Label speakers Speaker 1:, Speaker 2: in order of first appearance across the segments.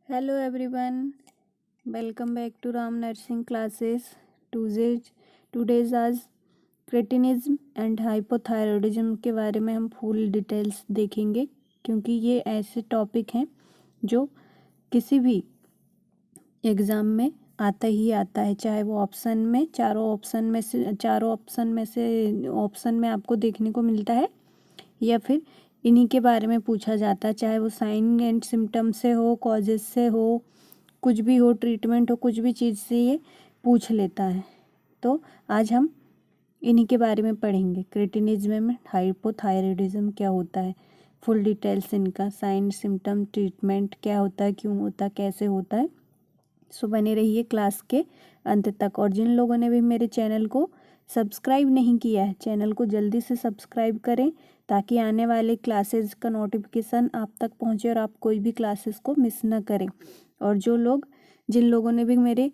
Speaker 1: Hello everyone, welcome back to Ram Nursing classes. Today's आज cretinism and hypothyroidism के बारे में हम फुल डिटेल्स देखेंगे, क्योंकि ये ऐसे टॉपिक हैं जो किसी भी एग्ज़ाम में आता ही आता है, चाहे वो ऑप्शन में चारों ऑप्शन में आपको देखने को मिलता है या फिर इन्हीं के बारे में पूछा जाता है, चाहे वो साइन एंड सिम्टम से हो, कॉजेज से हो, कुछ भी हो, ट्रीटमेंट हो, कुछ भी चीज़ से ये पूछ लेता है। तो आज हम इन्हीं के बारे में पढ़ेंगे। क्रेटिनिज्म में हाइपोथायरॉयडिज्म क्या होता है, फुल डिटेल्स इनका, साइन सिम्टम, ट्रीटमेंट क्या होता है, क्यों होता है, कैसे होता है। सो बने रहिए क्लास के अंत तक। और जिन लोगों ने भी मेरे चैनल को सब्सक्राइब नहीं किया है, चैनल को जल्दी से सब्सक्राइब करें ताकि आने वाले क्लासेस का नोटिफिकेशन आप तक पहुंचे और आप कोई भी क्लासेस को मिस ना करें। और जिन लोगों ने भी मेरे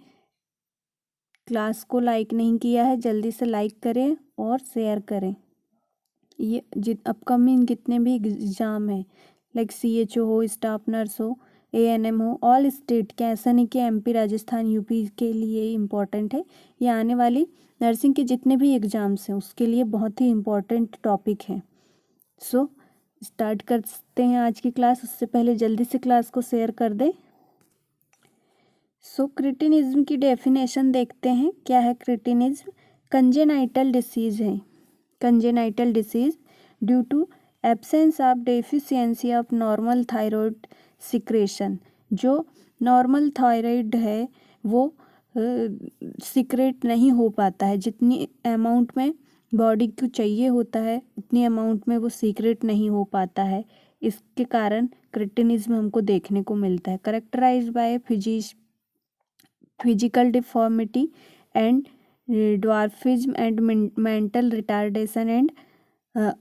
Speaker 1: क्लास को लाइक नहीं किया है, जल्दी से लाइक करें और शेयर करें। ये अपकमिंग जितने भी एग्ज़ाम हैं, लाइक CHO हो, स्टाफ नर्स हो, ANM हो, ऑल स्टेट के, ऐसा नहीं कि MP, राजस्थान, UP के लिए इम्पॉर्टेंट है। ये आने वाली नर्सिंग के जितने भी एग्ज़ाम्स हैं उसके लिए बहुत ही इम्पॉर्टेंट टॉपिक है। सो स्टार्ट करते हैं आज की क्लास। उससे पहले जल्दी से क्लास को शेयर कर दें। सो क्रेटिनिज्म की डेफिनेशन देखते हैं। क्या है क्रेटिनिज्म? कंजेनाइटल डिसीज है। Congenital disease due to absence of deficiency of normal thyroid secretion. जो नॉर्मल थायराइड है वो सिक्रेट नहीं हो पाता है, जितनी अमाउंट में बॉडी को चाहिए होता है उतनी अमाउंट में वो सीक्रेट नहीं हो पाता है। इसके कारण क्रेटिनिज्म हमको देखने को मिलता है। Characterised by physical deformity and dwarfism and mental retardation and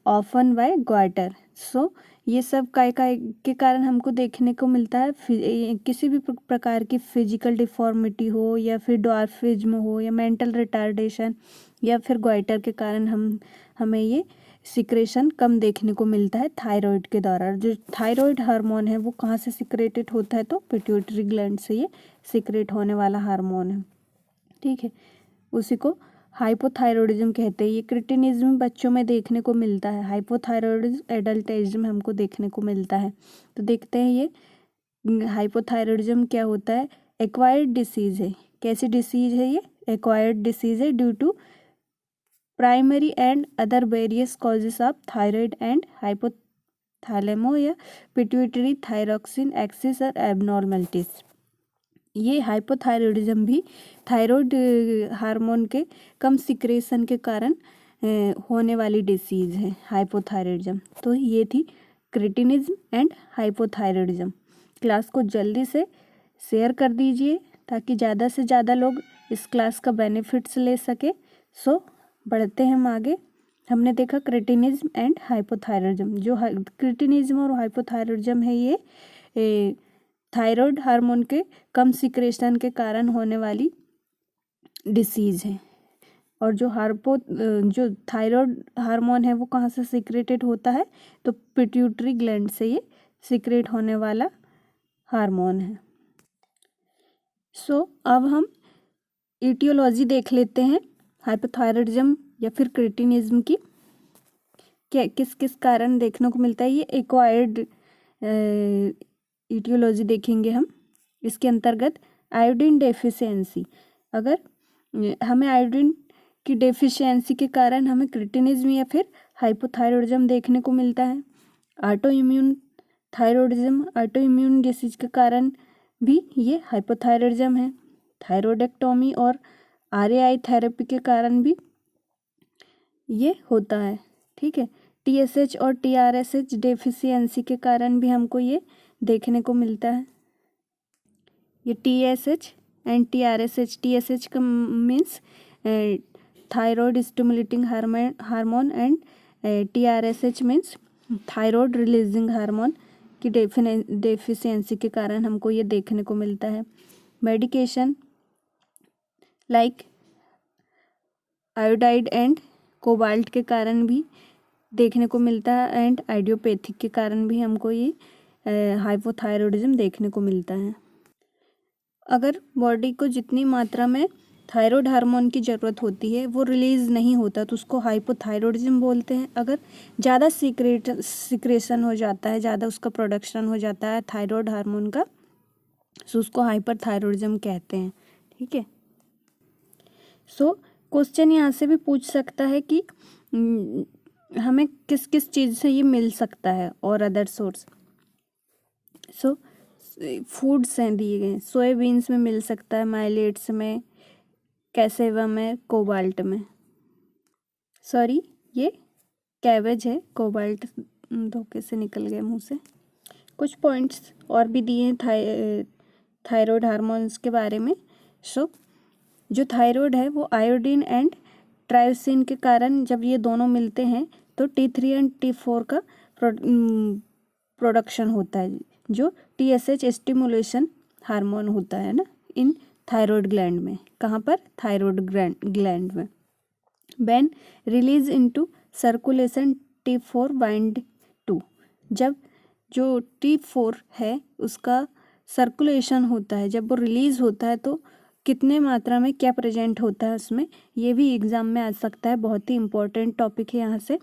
Speaker 1: often by goiter. सो ये सब काय के कारण हमको देखने को मिलता है। किसी भी प्रकार की फिजिकल डिफॉर्मिटी हो या फिर ड्वार्फिज्म हो या मेंटल रिटार्डेशन या फिर गोइटर के कारण हमें ये सिक्रेशन कम देखने को मिलता है थायराइड के द्वारा। जो थायराइड हार्मोन है वो कहाँ से सिक्रेटेड होता है? तो पिट्यूटरी ग्लैंड से ये सिक्रेट होने वाला हार्मोन है। ठीक है, उसी को हाइपोथायरॉयडिज्म कहते हैं। ये क्रेटिनिज्म बच्चों में देखने को मिलता है, हाइपोथायरॉयडिज्म एडल्ट एज में हमको देखने को मिलता है। तो देखते हैं ये हाइपोथायरॉयडिज्म क्या होता है। एक्वायर्ड डिसीज है। कैसी डिसीज है ये? एक्वायर्ड डिसीज है due to primary and other various causes of thyroid and hypothalamo या पिट्यूटरी थायरॉक्सिन एक्सिस और एबनॉर्मलिटीज। ये हाइपोथायरॉयडिज्म भी थायराइड हार्मोन के कम सिक्रेशन के कारण होने वाली डिसीज़ है हाइपोथायरॉयडिज्म। तो ये थी क्रेटिनिज्म एंड हाइपोथायरॉयडिज्म। क्लास को जल्दी से शेयर कर दीजिए ताकि ज़्यादा से ज़्यादा लोग इस क्लास का बेनिफिट्स ले सके। सो बढ़ते हैं हम आगे। हमने देखा क्रेटिनिज्म एंड हाइपोथायरॉयडिज्म। जो क्रेटिनिज्म और हाइपोथायरॉयडिज्म है ये थायराइड हार्मोन के कम सिक्रेशन के कारण होने वाली डिसीज़ है। और जो थायराइड हार्मोन है वो कहाँ से सिक्रेटेड होता है? तो पिट्यूटरी ग्लैंड से ये सिक्रेट होने वाला हार्मोन है। सो अब हम इटियोलॉजी देख लेते हैं हाइपोथायरॉयडिज्म या फिर क्रेटिनिज्म की। क्या किस किस कारण देखने को मिलता है? ये एक्वायर्ड इटियोलॉजी देखेंगे हम। इसके अंतर्गत आयोडीन डेफिशिएंसी, अगर हमें आयोडीन की डेफिशिएंसी के कारण हमें क्रेटिनिज्म या फिर हाइपोथायरॉयडिज्म देखने को मिलता है। Auto immune thyroidism, auto immune disease के कारण भी ये हाइपोथायरॉयडिज्म है। थायरॉयडेक्टोमी और RAI थेरेपी के कारण भी ये होता है। ठीक है, TSH और TRSH डेफिशिएंसी के कारण भी हमको ये देखने को मिलता है। ये TSH एंड TRSH, TSH का means thyroid stimulating hormone and TRSH means thyroid releasing hormone की डेफिशिएंसी के कारण हमको ये देखने को मिलता है। Medication like iodide and cobalt के कारण भी देखने को मिलता है एंड आइडियोपैथिक के कारण भी हमको ये हाइपोथायरॉयडिज्म देखने को मिलता है। अगर बॉडी को जितनी मात्रा में थायराइड हार्मोन की ज़रूरत होती है वो रिलीज़ नहीं होता तो उसको हाइपोथायरॉयडिज्म बोलते हैं। अगर ज़्यादा सिक्रेशन हो जाता है, ज़्यादा उसका प्रोडक्शन हो जाता है थायराइड हार्मोन का, सो उसको हाइपरथायरॉयडिज्म कहते हैं। ठीक है। सो क्वेश्चन यहाँ से भी पूछ सकता है कि हमें किस किस चीज़ से ये मिल सकता है और अदर सोर्स। सो फूड्स हैं दिए गए, सोयाबीन्स में मिल सकता है, माइलेट्स में, कैसेवा में, कोबाल्ट में, सॉरी ये कैबेज है, कोबाल्ट धोखे से निकल गए मुंह से। कुछ पॉइंट्स और भी दिए हैं थायराइड हार्मोन्स के बारे में। सो जो थायराइड है वो आयोडीन एंड ट्रायोसिन के कारण जब ये दोनों मिलते हैं तो T3 एंड T4 का प्रोडक्शन होता है, जो TSH स्टिमुलेशन हार्मोन होता है ना इन थायराइड ग्लैंड में। कहाँ पर? थायराइड ग्लैंड में। When release into circulation T4 bind to, जब जो T4 है उसका सर्कुलेशन होता है, जब वो रिलीज होता है तो कितने मात्रा में क्या प्रेजेंट होता है उसमें, ये भी एग्जाम में आ सकता है। बहुत ही इंपॉर्टेंट टॉपिक है, यहाँ से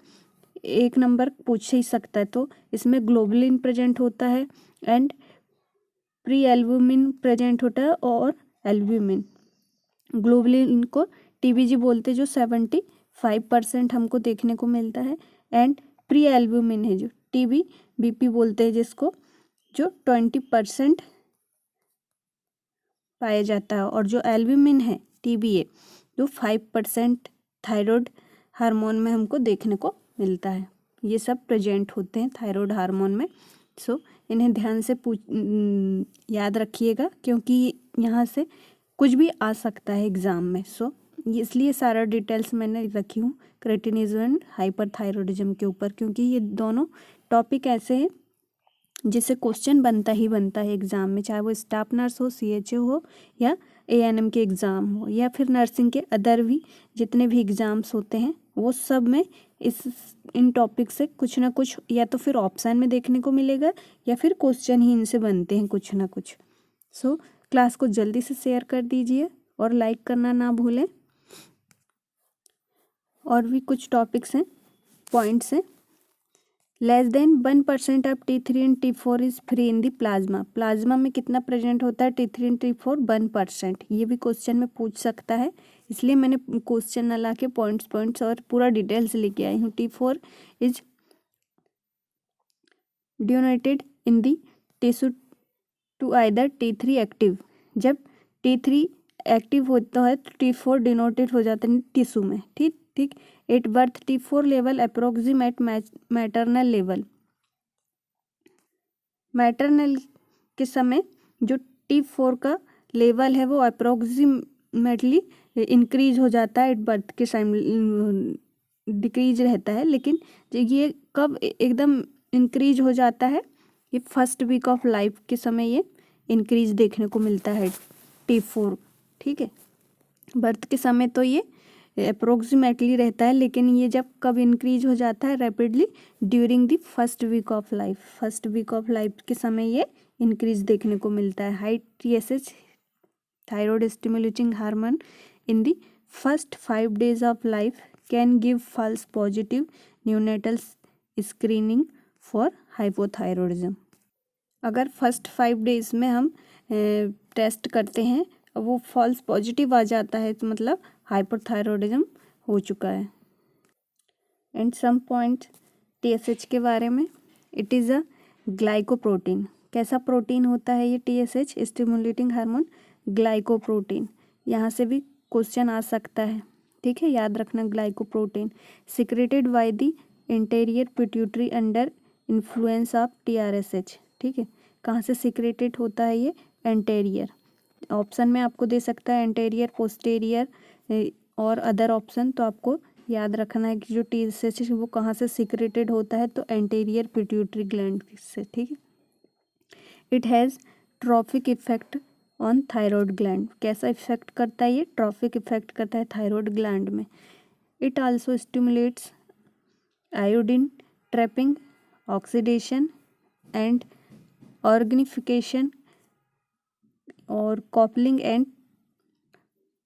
Speaker 1: 1 नंबर पूछ ही सकता है। तो इसमें ग्लोबुलिन प्रेजेंट होता है एंड प्री एल्ब्यूमिन प्रेजेंट होता है और एल्ब्यूमिन। ग्लोबुलिन को TBG बोलते हैं जो 75% हमको देखने को मिलता है, एंड प्री एल्ब्यूमिन है जो TBBP बोलते हैं जिसको, जो 20% पाया जाता है, और जो एल्ब्यूमिन है TBA जो 5% थायराइड हार्मोन में हमको देखने को मिलता है। ये सब प्रेजेंट होते हैं थायराइड हार्मोन में। सो इन्हें ध्यान से याद रखिएगा क्योंकि यहाँ से कुछ भी आ सकता है एग्ज़ाम में। सो इसलिए सारा डिटेल्स मैंने रखी हूँ क्रेटिनिज्म एंड हाइपरथायरॉयडिज्म के ऊपर, क्योंकि ये दोनों टॉपिक ऐसे हैं जिससे क्वेश्चन बनता ही बनता है एग्ज़ाम में, चाहे वो स्टाफ नर्स हो, CHO हो, या ANM के एग्ज़ाम हो, या फिर नर्सिंग के अदर भी जितने भी एग्ज़ाम्स होते हैं वो सब में इन टॉपिक से कुछ ना कुछ या तो फिर ऑप्शन में देखने को मिलेगा या फिर क्वेश्चन ही इनसे बनते हैं कुछ ना कुछ। सो क्लास को जल्दी से शेयर कर दीजिए और लाइक करना ना भूलें। और भी कुछ टॉपिक्स हैं, पॉइंट्स हैं। Less than 1% of T3 and T4 is free in the plasma. Plasma में कितना प्रेजेंट होता है T3 एंड T4? 1%। ये भी क्वेश्चन में पूछ सकता है, इसलिए मैंने क्वेश्चन न ला के पॉइंट्स और पूरा डिटेल्स लेके आई हूँ। T4 is donated in the tissue to either T3 active. जब T3 एक्टिव होता है तो T4 डिनोटेड हो जाता है टिश्यू में। ठीक। At birth T4 level approximate maternal level. Maternal के समय जो T4 का लेवल है वो अप्रोक्सीमेटली इंक्रीज हो जाता है, एट बर्थ के समय डिक्रीज रहता है, लेकिन ये कब एकदम इंक्रीज हो जाता है? ये फर्स्ट वीक ऑफ लाइफ के समय ये इंक्रीज देखने को मिलता है T4। ठीक है, बर्थ के समय तो ये अप्रोक्सीमेटली रहता है, लेकिन ये जब कब इंक्रीज हो जाता है? Rapidly during the first week of life. First week of life के समय ये इंक्रीज देखने को मिलता है। High TSH thyroid stimulating hormone in the first 5 days of life can give false positive neonatal screening for hypothyroidism. अगर first 5 days में हम टेस्ट करते हैं, वो फॉल्स पॉजिटिव आ जाता है तो मतलब हाइपरथायरॉयडिज्म हो चुका है। एंड सम पॉइंट TSH के बारे में। It is a glycoprotein. कैसा प्रोटीन होता है ये TSH स्टिमुलेटिंग हार्मोन? ग्लाइकोप्रोटीन। यहाँ से भी क्वेश्चन आ सकता है, ठीक है, याद रखना। Glycoprotein secreted by the interior pituitary under influence of TRSH। ठीक है, कहाँ से सिक्रेटेड होता है ये? एंटेरियर। ऑप्शन में आपको दे सकता है एंटेरियर, पोस्टेरियर और अदर ऑप्शन, तो आपको याद रखना है कि जो TSH है वो कहाँ से सिक्रेटेड होता है, तो एंटेरियर पिट्यूटरी ग्लैंड से। ठीक है। It has trophic effect on thyroid gland. कैसा इफेक्ट करता है ये? ट्रॉफिक इफेक्ट करता है थायराइड ग्लैंड में। It also stimulates iodine trapping, oxidation and organification और coupling and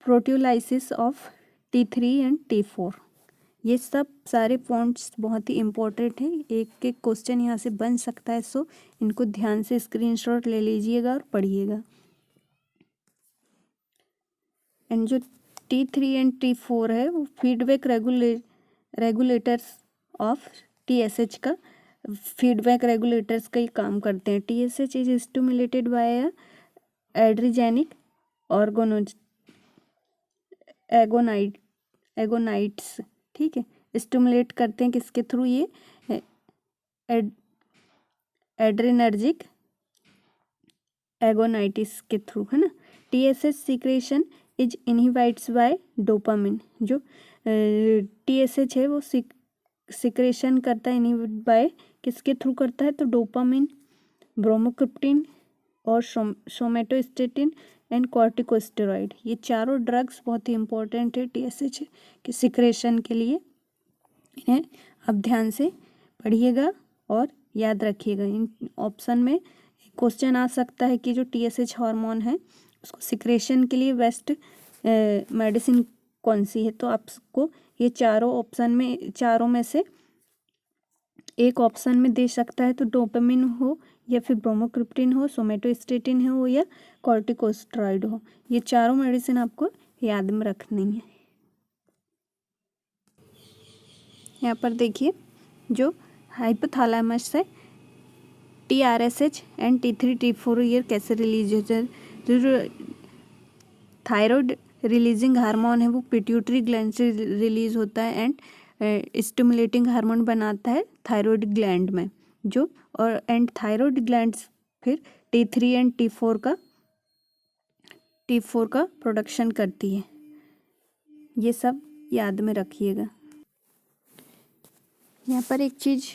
Speaker 1: proteolysis of T3 and T4। ये सब सारे पॉइंट्स बहुत ही इम्पोर्टेंट हैं, एक एक क्वेश्चन यहाँ से बन सकता है, सो इनको ध्यान से स्क्रीनशॉट ले लीजिएगा और पढ़िएगा। एंड जो T3 एंड T4 है वो फीडबैक रेगुलेटर्स ऑफ TSH का फीडबैक रेगुलेटर्स का ही काम करते हैं। TSH इज स्टिमुलेटेड बाय एड्रीजेनिक एगोनाइट्स, ठीक है, स्टिमुलेट करते हैं किसके थ्रू, ये एड्रेनर्जिक एगोनाइटिस के थ्रू, है ना। TSH secretion is inhibits by dopamine. जो TSH है वो सिक्रेशन करता है, इनहिबिट बाय किसके थ्रू करता है, तो डोपामिन, ब्रोमोक्रिप्टिन और सोमेटोस्टेटिन एंड कॉर्टिकोस्टेरॉइड। ये चारों ड्रग्स बहुत ही इंपॉर्टेंट है TSH के सिक्रेशन के लिए। इन्हें अब ध्यान से पढ़िएगा और याद रखिएगा। इन ऑप्शन में क्वेश्चन आ सकता है कि जो TSH हार्मोन है उसको सिक्रेशन के लिए बेस्ट मेडिसिन कौन सी है, तो आपको ये चारों में से एक ऑप्शन में दे सकता है, तो डोपामिन हो या फिर ब्रोमोक्रिप्टिन हो, सोमेटोस्टेटिन हो या कॉर्टिकोस्टेरॉइड हो। ये चारों मेडिसिन आपको याद में रखनी है। यहाँ पर देखिए जो हाइपोथैलेमस है TRSH एंड T3 T4 ये कैसे रिलीज होता है। जो थायराइड रिलीजिंग हार्मोन है वो पिट्यूटरी ग्लैंड से रिलीज होता है एंड स्टिमुलेटिंग हार्मोन बनाता है थायराइड ग्लैंड में जो, और एंड थायराइड ग्लैंड फिर T3 एंड T4 का प्रोडक्शन करती है। ये सब याद में रखिएगा। यहाँ पर एक चीज़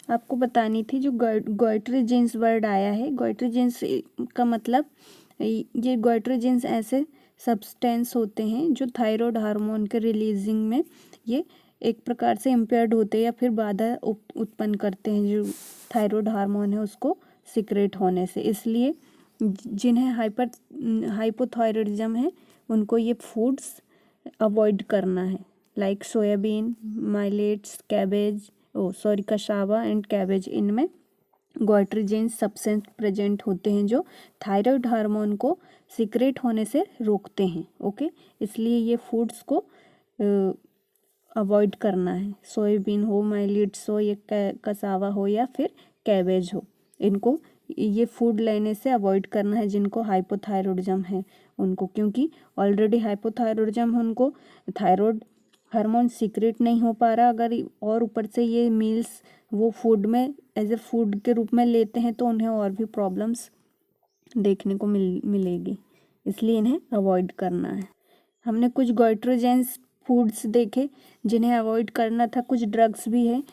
Speaker 1: आपको बतानी थी, जो गोइटरी जीन्स वर्ड आया है। गोइटरी जीन्स का मतलब, ये गोइटरी जीन्स ऐसे सब्सटेंस होते हैं जो थायराइड हार्मोन के रिलीजिंग में ये एक प्रकार से इम्पेयर्ड होते हैं या फिर बाधा उत्पन्न करते हैं जो थायराइड हार्मोन है उसको सिक्रेट होने से। इसलिए जिन्हें हाइपोथायरॉयडिज्म है उनको ये फूड्स अवॉइड करना है, like soybean, millets, cassava and cabbage. इनमें गोइटरीजेंस सब्सटेंस प्रेजेंट होते हैं जो थायराइड हार्मोन को सिक्रेट होने से रोकते हैं। ओके, इसलिए ये फूड्स को अवॉइड करना है। सोयाबीन हो, माइलेट्स हो, या कसावा हो या फिर कैबेज हो, इनको ये फूड लेने से अवॉइड करना है जिनको हाइपोथायरॉयडिज्म है उनको, क्योंकि ऑलरेडी हाइपोथायरॉयडिज्म उनको थायराइड हार्मोन सीक्रेट नहीं हो पा रहा, अगर और ऊपर से ये मील्स वो फूड में एज ए फूड के रूप में लेते हैं तो उन्हें और भी प्रॉब्लम्स देखने को मिलेगी, इसलिए इन्हें अवॉइड करना है। हमने कुछ गोइट्रोजेंस फूड्स देखे जिन्हें अवॉइड करना था, कुछ ड्रग्स भी है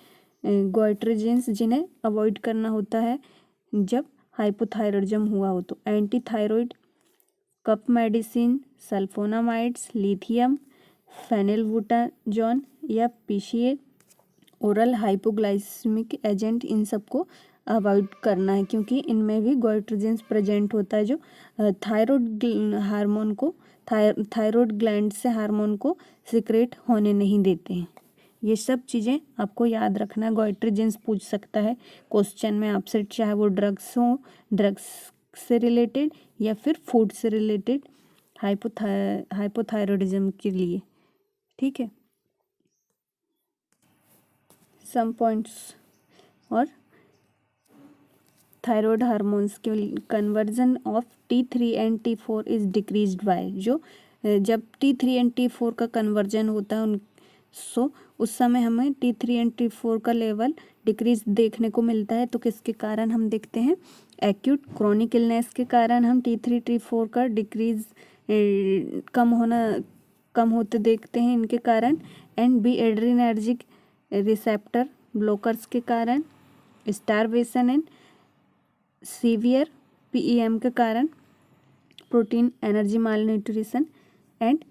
Speaker 1: गोइट्रोजेंस जिन्हें अवॉइड करना होता है जब हाइपोथायरॉयडिज्म हुआ हो। तो एंटी थायराइड कफ मेडिसिन, सल्फोनामाइड्स, लिथियम, फेनिलबुटाजोन या PCA, ओरल हाइपोग्लाइसेमिक एजेंट, इन सबको अवॉइड करना है क्योंकि इनमें भी गोइट्रोजेंस प्रेजेंट होता है जो थायराइड हार्मोन को थायराइड ग्लैंड से हार्मोन को सिक्रेट होने नहीं देते हैं। ये सब चीज़ें आपको याद रखना है। गोइट्रोजेंस पूछ सकता है क्वेश्चन में आपसे, चाहे वो ड्रग्स हो, ड्रग्स से रिलेटेड या फिर फूड से रिलेटेड हाइपोथायरॉयडिज्म के लिए, ठीक है। सम पॉइंट्स और थायराइड हार्मोन्स के conversion of T3 and T4 is decreased bye, जो जब T3 एंड T4 का कन्वर्जन होता है उस समय हमें T3 एंड T4 का लेवल डिक्रीज देखने को मिलता है। तो किसके कारण हम देखते हैं, एक्यूट क्रोनिक इलनेस के कारण हम T3 T4 का डिक्रीज कम होते देखते हैं इनके कारण, and B adrenergic receptor blockers के कारण, स्टारवेशन एंड सीवियर PEM के कारण, protein energy mal nutrition and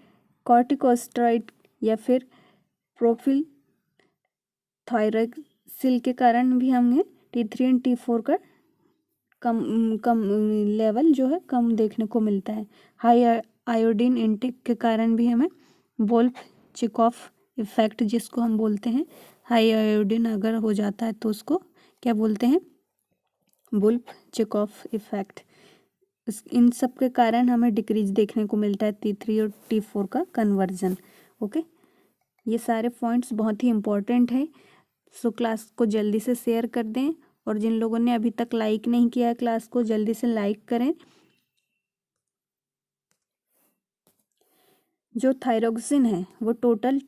Speaker 1: corticosteroid या फिर प्रोफिल थायरॉक्सिल के कारण भी हमें T3 एंड T4 का कम कम लेवल जो है कम देखने को मिलता है। हाई आयोडीन इनटेक के कारण भी हमें वोल्फ-चिकोफ इफेक्ट जिसको हम बोलते हैं, हाई आयोडीन अगर हो जाता है तो उसको क्या बोलते हैं, वोल्फ-चिकोफ इफेक्ट। इन सब के कारण हमें डिक्रीज देखने को मिलता है T3 और T4 का कन्वर्जन। ओके, ये सारे पॉइंट्स बहुत ही इम्पोर्टेंट है। सो क्लास को जल्दी से शेयर कर दें, और जिन लोगों ने अभी तक लाइक नहीं किया है क्लास को जल्दी से लाइक करें। जो थायरोक्सिन है वो total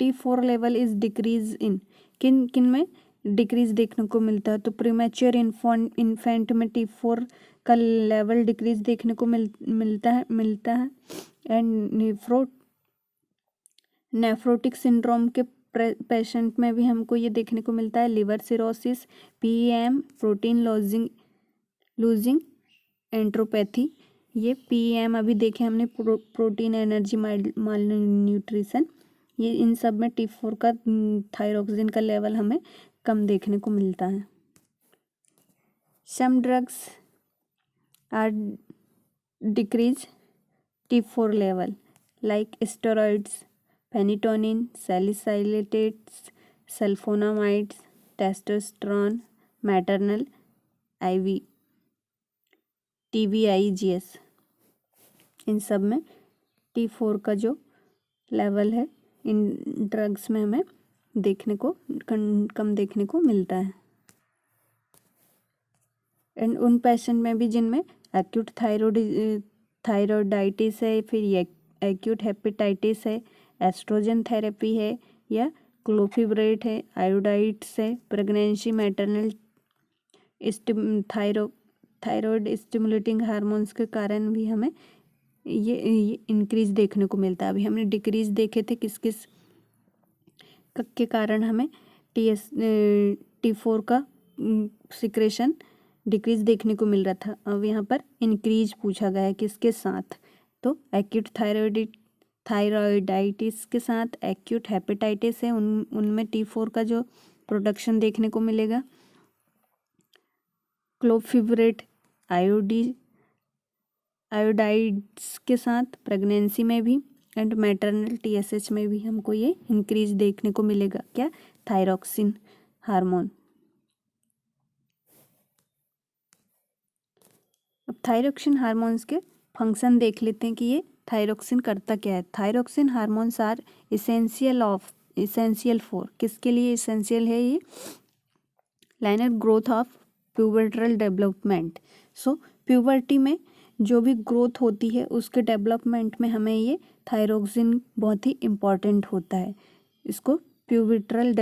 Speaker 1: T4 level is decrease in किन किन में डिक्रीज देखने को मिलता है, तो प्रीमेच्योर इन्फेंट में T4 का लेवल डिक्रीज देखने को मिलता है एंड नेफ्रोटिक सिंड्रोम के पेशेंट में भी हमको ये देखने को मिलता है। Liver cirrhosis, PEM protein losing enteropathy, ये PEM अभी देखे हमने प्रोटीन एनर्जी माल न्यूट्रिशन, ये इन सब में T4 का थायरोक्सिन का लेवल हमें कम देखने को मिलता है। Some drugs are decrease T4 level like steroids, phenytoin, salicylates, sulphonamides, testosterone, maternal IV, TVIGS, इन सब में T4 का जो लेवल है इन ड्रग्स में हमें देखने को कम देखने को मिलता है। एंड उन पेशेंट में भी जिनमें एक्यूट थायरॉयडाइटिस है, फिर एक्यूट हेपेटाइटिस है, एस्ट्रोजन थेरेपी है, या क्लोफिब्रेट है, आयोडाइड्स है, pregnancy, maternal thyroid stimulating hormones के कारण भी हमें ये इंक्रीज देखने को मिलता है। अभी हमने डिक्रीज देखे थे किस किस के कारण हमें T4 का सिक्रेशन डिक्रीज देखने को मिल रहा था। अब यहाँ पर इंक्रीज पूछा गया है किसके साथ, तो एक्यूट थायरॉयडाइटिस के साथ, एक्यूट हेपेटाइटिस है उनमें T4 का जो प्रोडक्शन देखने को मिलेगा। क्लोफिब्रेट आयोडाइड्स के साथ प्रेगनेंसी में भी, एंड मैटरनल TSH में भी हमको ये इंक्रीज देखने को मिलेगा, क्या, थायरोक्सिन हार्मोन। अब थायरोक्सिन हार्मोन्स के फंक्शन देख लेते हैं कि ये थायरोक्सिन करता क्या है। Thyroxine hormones are essential for, किसके लिए इसेंशियल है ये, linear growth of pubertal development. So puberty में जो भी ग्रोथ होती है उसके डेवलपमेंट में हमें ये थायरोक्सिन बहुत ही इम्पॉर्टेंट होता है। इसको प्यूबर्टल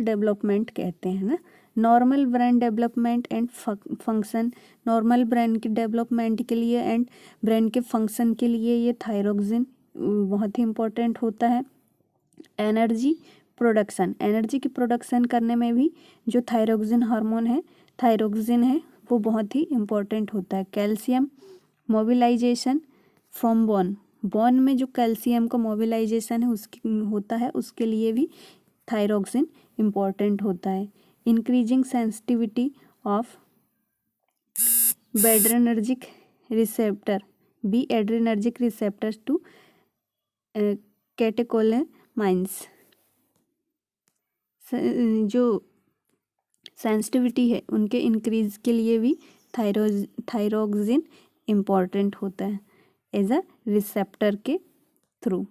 Speaker 1: डेवलपमेंट कहते हैं ना। Normal brain development and function, normal brain के डेवलपमेंट के लिए एंड ब्रेन के फंक्शन के लिए ये थायरोक्सिन बहुत ही इम्पोर्टेंट होता है। एनर्जी की प्रोडक्शन करने में भी जो थायरोक्सिन हार्मोन है, थायरोक्सिन है, वो बहुत ही इम्पोर्टेंट होता है। कैल्शियम मोबिलाइजेशन फ्रॉम बोन में जो कैल्शियम का मोबिलाइजेशन है उसके लिए भी थायरोक्सिन इम्पोर्टेंट होता है। Increasing sensitivity of adrenergic receptors to catecholamines, जो सेंसिटिविटी है उनके इंक्रीज के लिए भी थायरोक्सिन इम्पॉर्टेंट होता है एज अ रिसेप्टर के थ्रू।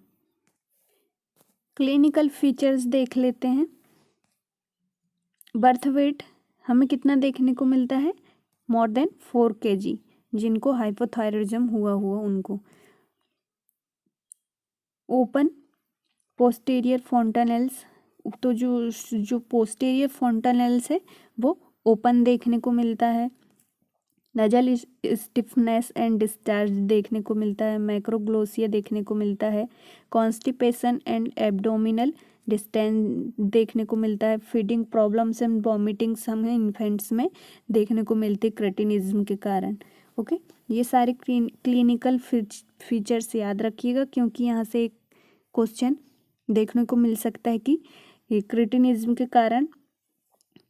Speaker 1: क्लिनिकल फीचर्स देख लेते हैं। बर्थ वेट हमें कितना देखने को मिलता है, मोर देन 4 kg, जिनको हाइपोथायरॉयडिज्म हुआ उनको। ओपन पोस्टीरियर फोंटानेल्स, तो जो पोस्टीरियर फोंटानेल्स है वो ओपन देखने को मिलता है। नजल स्टिफनेस एंड डिस्चार्ज देखने को मिलता है। मैक्रोग्लोसिया देखने को मिलता है। कॉन्स्टिपेशन एंड एब्डोमिनल डिस्टेंस देखने को मिलता है। फीडिंग प्रॉब्लम्स एंड वॉमिटिंग्स हमें इन्फेंट्स में देखने को मिलती है क्रेटिनिज्म के कारण। ओके, ये सारे क्लिनिकल फीचर्स याद रखिएगा, क्योंकि यहाँ से एक क्वेश्चन देखने को मिल सकता है कि क्रेटिनिज्म के कारण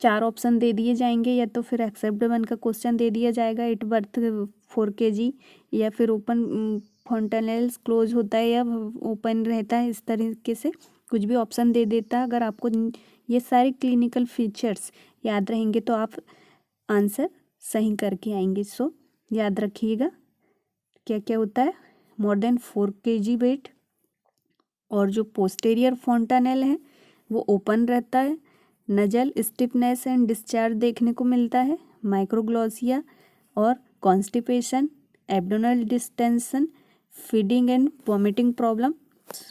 Speaker 1: 4 ऑप्शन दे दिए जाएंगे, या तो फिर एक्सेप्ट 1 का क्वेश्चन दे दिया जाएगा, इट बर्थ 4 kg, या फिर ओपन फॉन्टेनेल्स क्लोज होता है या ओपन रहता है, इस तरीके से कुछ भी ऑप्शन दे देता है। अगर आपको ये सारे क्लिनिकल फीचर्स याद रहेंगे तो आप आंसर सही करके आएंगे। सो याद रखिएगा क्या क्या होता है। मोर देन 4 kg वेट, और जो पोस्टेरियर फॉन्टानेल है वो ओपन रहता है। नजल स्टिफनेस एंड डिस्चार्ज देखने को मिलता है। माइक्रोग्लोसिया और constipation, abdominal distension, feeding and vomiting problem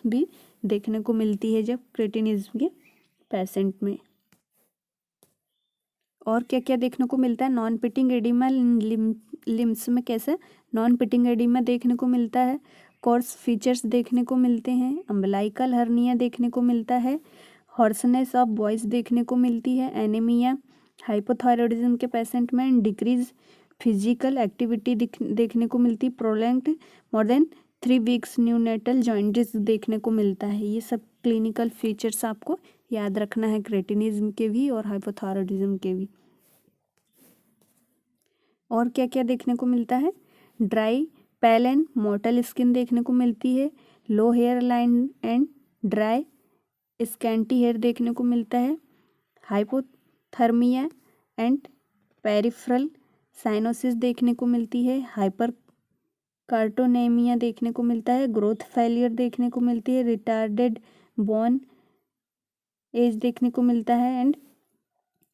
Speaker 1: भी देखने को मिलती है जब क्रेटिनिज्म के पेशेंट में। और क्या क्या देखने को मिलता है। नॉन पिटिंग एडिमा लिम्स में कैसे नॉन पिटिंग एडिमा देखने को मिलता है। कोर्स फीचर्स देखने को मिलते हैं। अम्बलाइकल हर्निया देखने को मिलता है। हॉर्सनेस ऑफ वॉइस देखने को मिलती है। एनीमिया, हाइपोथायरॉयडिज्म के पेशेंट में डिक्रीज फिजिकल एक्टिविटी देखने को मिलती है। Prolonged more than 3 weeks neonatal jaundice देखने को मिलता है। ये सब क्लिनिकल फीचर्स आपको याद रखना है, क्रेटिनिज्म के भी और हाइपोथायरॉयडिज्म के भी। और क्या क्या देखने को मिलता है। Dry, pale and mottled skin देखने को मिलती है। Low hair line and dry scanty hair देखने को मिलता है। हाइपोथर्मिया एंड पेरिफेरल साइनोसिस देखने को मिलती है। हाइपर कार्टोनेमिया देखने को मिलता है। ग्रोथ फेलियर देखने को मिलती है। रिटार्डेड बोन एज देखने को मिलता है। And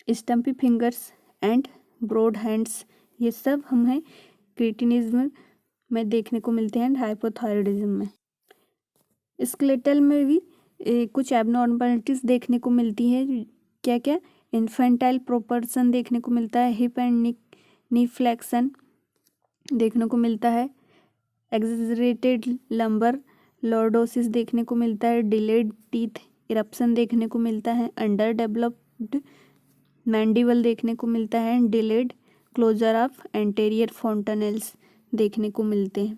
Speaker 1: stumpy fingers and broad hands, ये सब हमें क्रेटिनिज्म में देखने को मिलते हैं। हाइपोथायरॉयडिज्म में स्केलेटल में भी कुछ एबनॉर्मलिटीज देखने को मिलती है। क्या क्या, इन्फेंटाइल प्रोपर्शन देखने को मिलता है। हिप एंड नी फ्लेक्शन देखने को मिलता है। एक्सजरेटेड लंबर लॉर्डोसिस देखने को मिलता है। डिलेड टीथ इरप्शन देखने को मिलता है। अंडर डेवलप्ड मैंडिबल देखने को मिलता है। डिलेड क्लोजर ऑफ एंटेरियर फॉन्टेनेल्स देखने को मिलते हैं।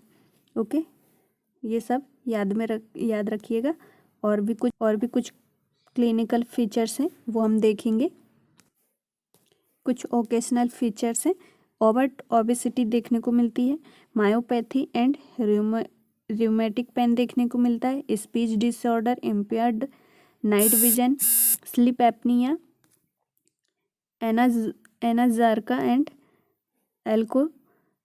Speaker 1: ओके, ये सब याद रखिएगा। और भी कुछ क्लिनिकल फीचर्स हैं वो हम देखेंगे। कुछ ओकेशनल फीचर्स हैं। ओवर्ट ओबेसिटी देखने को मिलती है। मायोपैथी एंड रियूमेटिक पेन देखने को मिलता है। Speech disorder, impaired night vision, sleep apnoea, anasarca and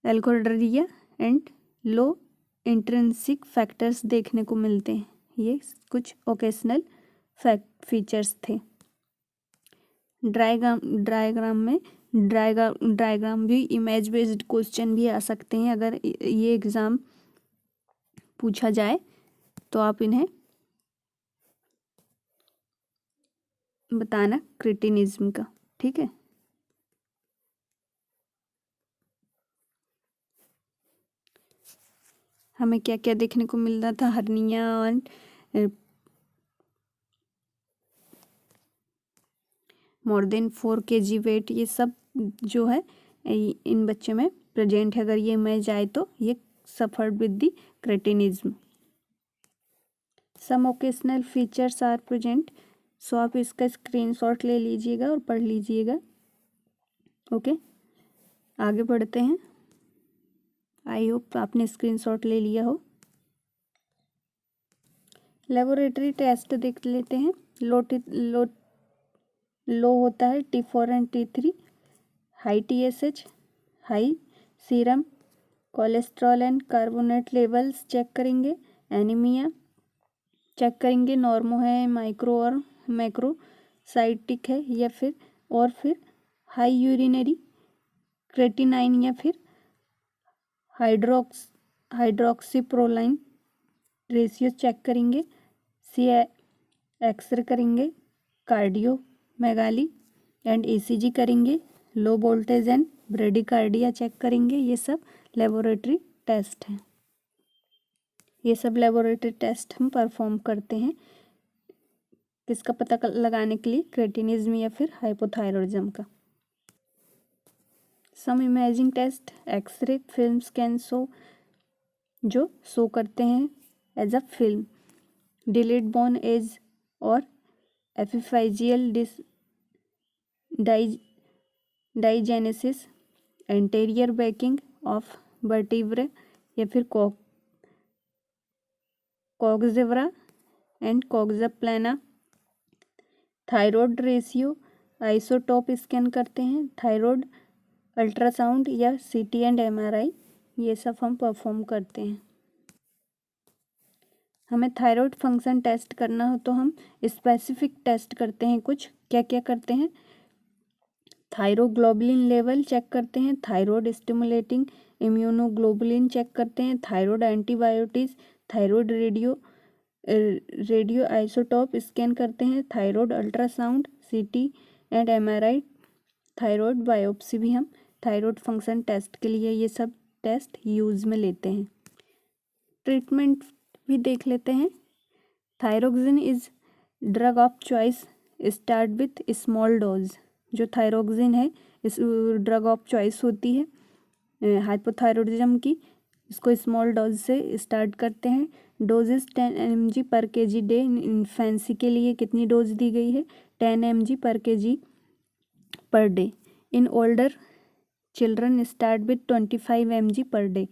Speaker 1: achlorhydria and low intrinsic factors देखने को मिलते हैं। ये कुछ ओकेशनल फीचर्स थे। डायग्राम भी इमेज बेस्ड क्वेश्चन भी आ सकते हैं। अगर ये एग्ज़ाम पूछा जाए तो आप इन्हें बताना क्रेटिनिज्म का। ठीक है, हमें क्या क्या देखने को मिल रहा था। हर्निया और मोर देन 4 kg वेट, ये सब जो है इन बच्चों में प्रेजेंट है। अगर ये इमेज आए तो ये suffered with the cretinism. Some occasional features are present. So आप इसका स्क्रीनशॉट ले लीजिएगा और पढ़ लीजिएगा। ओके, आगे बढ़ते हैं। आई होप आपने स्क्रीनशॉट ले लिया हो। लेबोरेटरी टेस्ट देख लेते हैं। लो होता है T4 and T3। High TSH, high serum cholesterol and carbonate levels check करेंगे। एनीमिया चेक करेंगे। नॉर्मो है, माइक्रो और मैक्रोसाइटिक है, या फिर हाई यूरिनरी क्रेटिनाइन, या फिर हाइड्रोक्सीप्रोलाइन रेशियो चेक करेंगे। एक्सरे करेंगे। कार्डियोमेगाली एंड ECG करेंगे। Low voltage and bradycardia check करेंगे। ये सब लेबोरेटरी टेस्ट हैं। ये सब लेबोरेटरी टेस्ट हम परफॉर्म करते हैं किसका पता लगाने के लिए, क्रेटिनिज्म या फिर हाइपोथायरॉयडिज्म का। Some imaging test, X ray film scan जो शो करते हैं as a film. Delayed bone age और epiphyseal dysgenesis, anterior beaking of vertebra या फिर coxa vara and coxa plana. Thyroid ratio isotope scan करते हैं, थायराइड अल्ट्रासाउंड या सीटी एंड एमआरआई, ये सब हम परफॉर्म करते हैं। हमें थायराइड फंक्शन टेस्ट करना हो तो हम स्पेसिफिक टेस्ट करते हैं। कुछ क्या क्या करते हैं? थायरोग्लोबुलिन लेवल चेक करते हैं, थायराइड स्टिमुलेटिंग इम्यूनोग्लोबुलिन चेक करते हैं, thyroid antibiotics, thyroid radio isotope scan करते हैं, थायराइड अल्ट्रासाउंड, सीटी एंड एमआरआई, थायराइड बायोप्सी भी हम थायराइड फंक्शन टेस्ट के लिए ये सब टेस्ट यूज़ में लेते हैं। ट्रीटमेंट भी देख लेते हैं। Thyroxine is drug of choice, start with small dose. जो थायरोक्सिन है इस ड्रग ऑफ चॉइस होती है हाइपोथायरॉयडिज्म की, इसको स्मॉल डोज से स्टार्ट करते हैं। डोजेस 10 mg पर kg डे। इन्फेंसी के लिए कितनी डोज दी गई है? 10 mg पर kg per day. In older children start with 25 mg per day.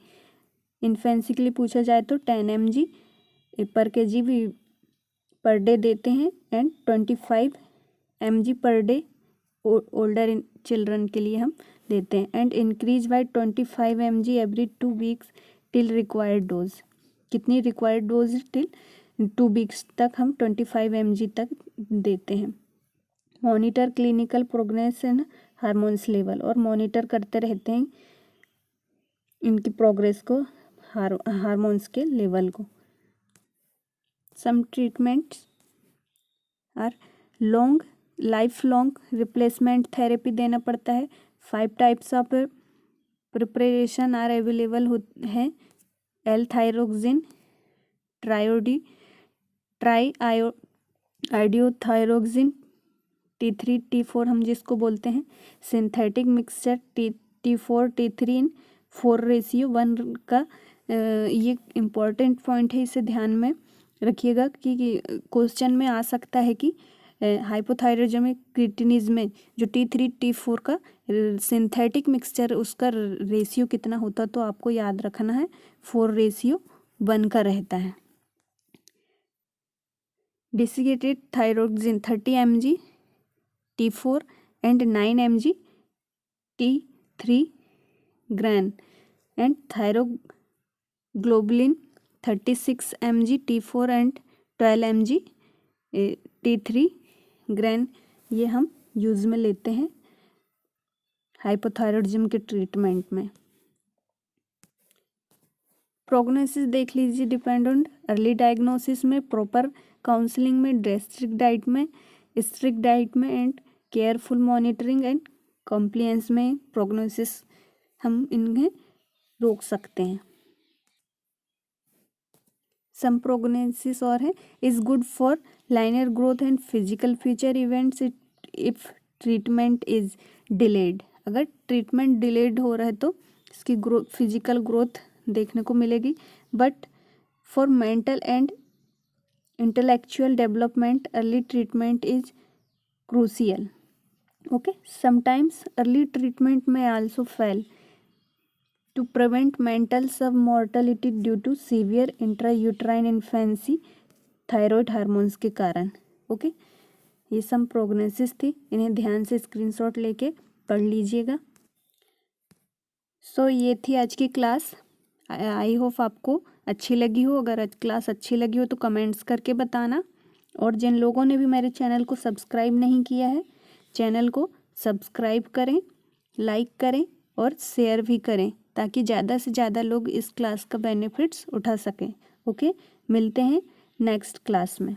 Speaker 1: Infancy के लिए पूछा जाए तो 10 mg पर kg भी पर डे देते हैं and 25 mg per day older children के लिए हम देते हैं and increase by 25 mg every 2 weeks till required dose. कितनी रिक्वायर्ड डोज? टिल 2 वीक्स तक हम 25 mg तक देते हैं। Monitor clinical progress and hormones level, और मॉनिटर करते रहते हैं इनकी प्रोग्रेस को, हार्मोन्स के लेवल को। Some treatments are long life long replacement therapy देना पड़ता है। 5 types of preparation are available हैं। L-थायरोक्सिन, आइडियोथायरोक्सिन, T3 T4 हम जिसको बोलते हैं, सिंथेटिक मिक्सचर T4 T3 इन 4 रेशियो 1 का। ये इम्पॉर्टेंट पॉइंट है, इसे ध्यान में रखिएगा कि क्वेश्चन में आ सकता है कि हाइपोथायरॉयडिज्म क्रिटिनिज्म में जो T3 T4 का सिंथेटिक मिक्सचर उसका रेशियो कितना होता, तो आपको याद रखना है 4:1 का रहता है। Desiccated thyroxine 30 mg T4 and 9 mg T3 grain and thyroglobulin 36 mg T4 and 12 mg T3 grain, ये हम यूज़ में लेते हैं हाइपोथायरॉयडिज्म के ट्रीटमेंट में। प्रोग्नोसिस देख लीजिए, डिपेंड ऑन अर्ली डायग्नोसिस में, प्रॉपर काउंसलिंग में, ड्रेस्ट्रिक्ट डाइट में, स्ट्रिक्ट डाइट में and careful monitoring and compliance में प्रोग्नोसिस हम इन्हें रोक सकते हैं। सम प्रोग्नोसिस और है, is good for liner growth and physical future events if treatment is delayed. अगर ट्रीटमेंट डिलेड हो रहा है तो इसकी ग्रोथ, फिजिकल ग्रोथ देखने को मिलेगी। But for mental and intellectual development early treatment is crucial. Okay, sometimes early treatment में also fail to prevent mental submortality due to severe intrauterine infancy thyroid hormones के कारण। ओके, ये सब prognosis थी, इन्हें ध्यान से स्क्रीनशॉट लेके पढ़ लीजिएगा। सो ये थी आज की क्लास। आई होप आपको अच्छी लगी हो। अगर आज क्लास अच्छी लगी हो तो कमेंट्स करके बताना, और जिन लोगों ने भी मेरे चैनल को सब्सक्राइब नहीं किया है, चैनल को सब्सक्राइब करें, लाइक करें और शेयर भी करें, ताकि ज़्यादा से ज़्यादा लोग इस क्लास का बेनिफिट्स उठा सकें। ओके, मिलते हैं नेक्स्ट क्लास में।